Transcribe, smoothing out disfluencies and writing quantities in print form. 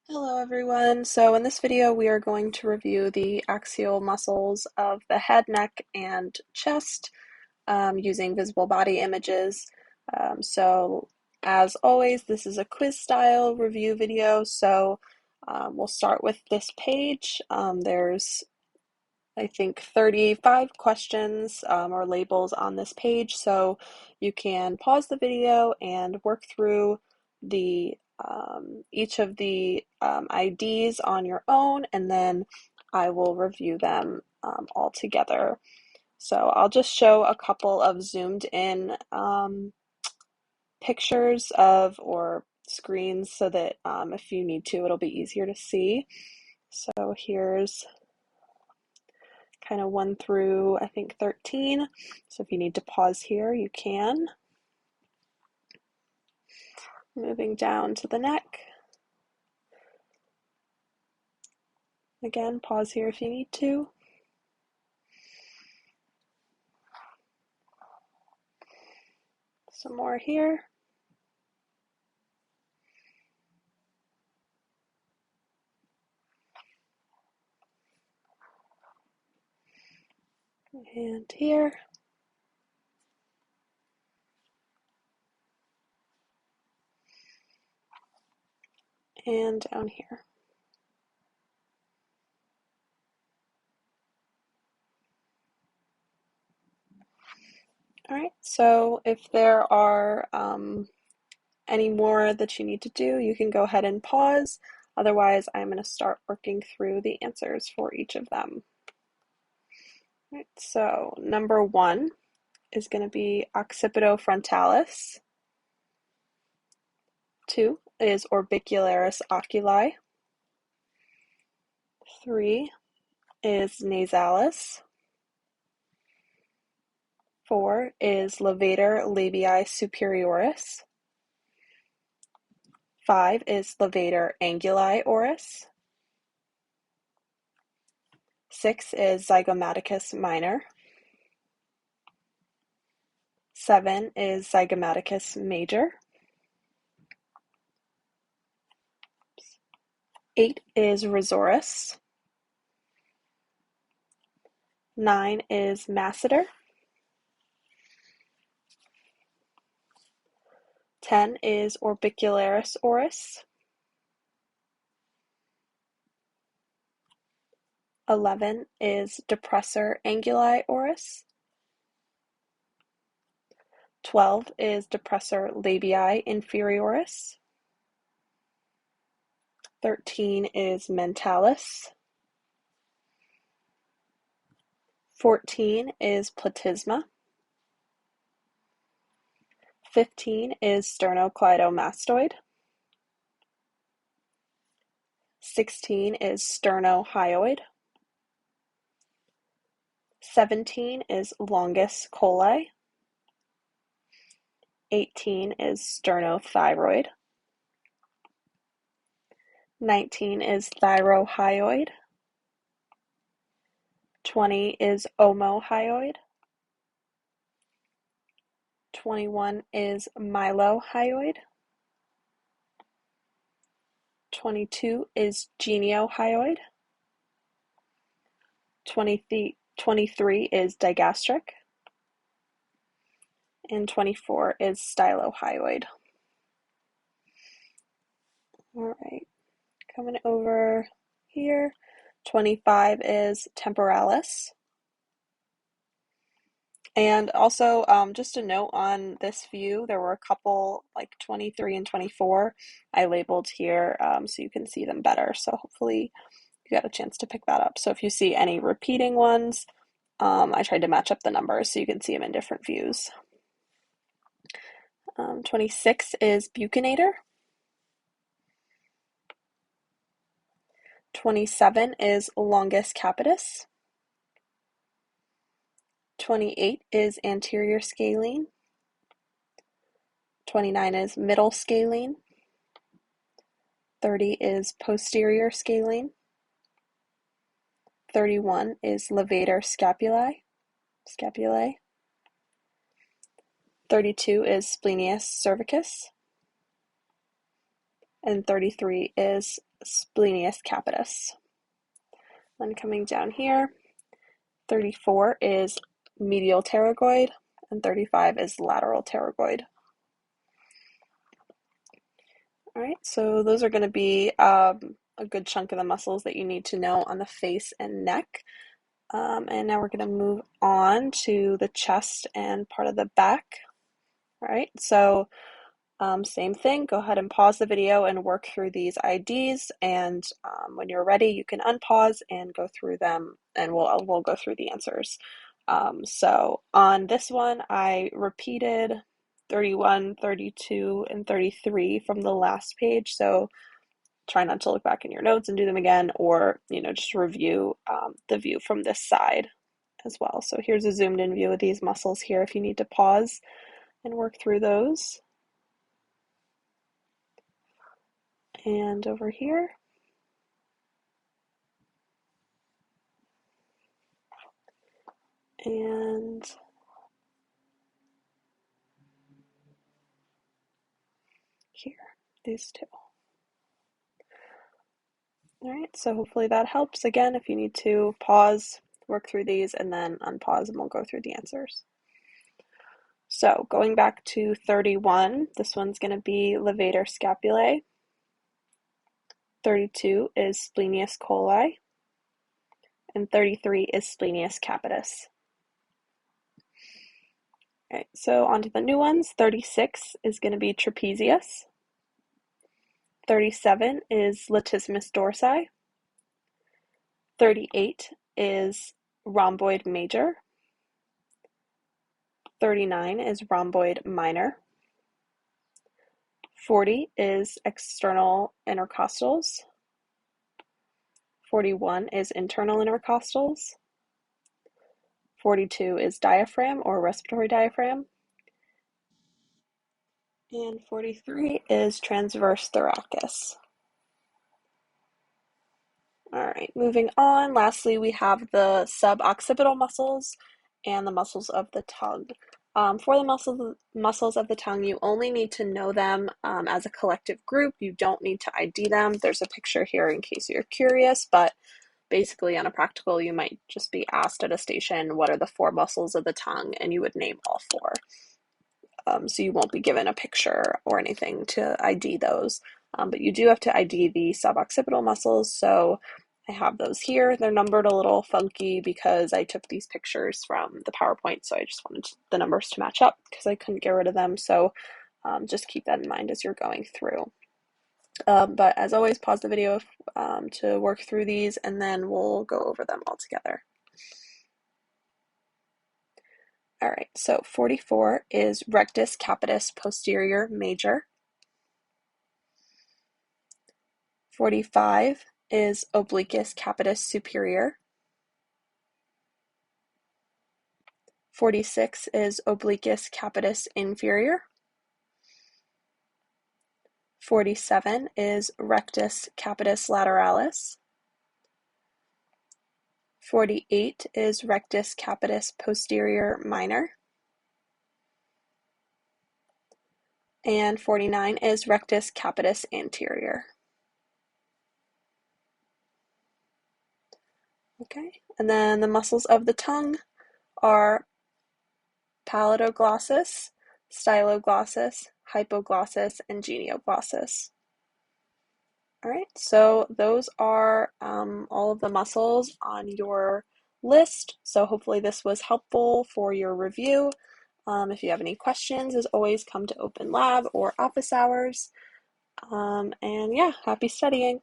Hello everyone. So in this video we are going to review the axial muscles of the head, neck, and chest using visible body images. So as always, this is a quiz style review video. So we'll start with this page. There's I think 35 questions or labels on this page, so you can pause the video and work through the each of the IDs on your own, and then I will review them all together. So I'll just show a couple of zoomed in pictures of or screens so that if you need to, it'll be easier to see. So here's kind of 1 through, I think, 13. So if you need to pause here, you can. Moving down to the neck. Again, pause here if you need to. Some more here. And here. And down here. All right, so if there are any more that you need to do, you can go ahead and pause. Otherwise, I'm going to start working through the answers for each of them. All right, so number 1 is going to be occipitofrontalis. 2 is orbicularis oculi. 3 is nasalis. 4 is levator labii superioris. 5 is levator anguli oris. 6 is zygomaticus minor. 7 is zygomaticus major. 8 is risorus. 9 is masseter. 10 is orbicularis oris. 11 is depressor anguli oris. 12 is depressor labii inferioris. 13 is mentalis. 14 is platysma. 15 is sternocleidomastoid. 16 is sternohyoid. 17 is longus coli. 18 is sternothyroid. 19 is thyrohyoid. 20 is omohyoid. 21 is mylohyoid. 22 is geniohyoid. 23 is digastric. And 24 is stylohyoid. All right, coming over here. 25 is temporalis. And also, just a note on this view, there were a couple, like 23 and 24, I labeled here so you can see them better. So hopefully you got a chance to pick that up. So if you see any repeating ones, I tried to match up the numbers so you can see them in different views. 26 is buccinator. 27 is longus capitis. 28 is anterior scalene. 29 is middle scalene. 30 is posterior scalene. 31 is levator scapulae. 32 is splenius cervicus. and 33 is splenius capitis. Then coming down here, 34 is medial pterygoid, and 35 is lateral pterygoid. All right, so those are going to be a good chunk of the muscles that you need to know on the face and neck. And now we're going to move on to the chest and part of the back. All right, so same thing, go ahead and pause the video and work through these IDs, and when you're ready you can unpause and go through them, and we'll go through the answers. So on this one I repeated 31, 32, and 33 from the last page, so try not to look back in your notes and do them again, or just review the view from this side as well. So here's a zoomed in view of these muscles here if you need to pause and work through those. And over here. And here, these two. All right, so hopefully that helps. Again, if you need to pause, work through these, and then unpause, and we'll go through the answers. So going back to 31, this one's going to be levator scapulae. 32 is splenius coli. And 33 is splenius capitis. All right, so on to the new ones. 36 is going to be trapezius. 37 is latissimus dorsi. 38 is rhomboid major. 39 is rhomboid minor. 40 is external intercostals. 41 is internal intercostals. 42 is diaphragm or respiratory diaphragm. And 43 is transverse thoracus. All right, moving on. Lastly, we have the suboccipital muscles and the muscles of the tongue. For the muscles of the tongue, you only need to know them as a collective group. You don't need to ID them. There's a picture here in case you're curious, but basically on a practical, you might just be asked at a station, what are the 4 muscles of the tongue? And you would name all 4. So you won't be given a picture or anything to ID those. But you do have to ID the suboccipital muscles, so I have those here. They're numbered a little funky because I took these pictures from the PowerPoint, so I just wanted the numbers to match up because I couldn't get rid of them, so just keep that in mind as you're going through. But as always, pause the video to work through these, and then we'll go over them all together. All right, so 44 is rectus capitis posterior major. 45 is obliquus capitis superior. 46 is obliquus capitis inferior. 47 is rectus capitis lateralis. 48 is rectus capitis posterior minor. And 49 is rectus capitis anterior. Okay, and then the muscles of the tongue are paladoglossus, styloglossus, hypoglossus, and genioglossus. All right, so those are all of the muscles on your list. So hopefully this was helpful for your review. If you have any questions, as always, come to Open Lab or office hours. And yeah, happy studying.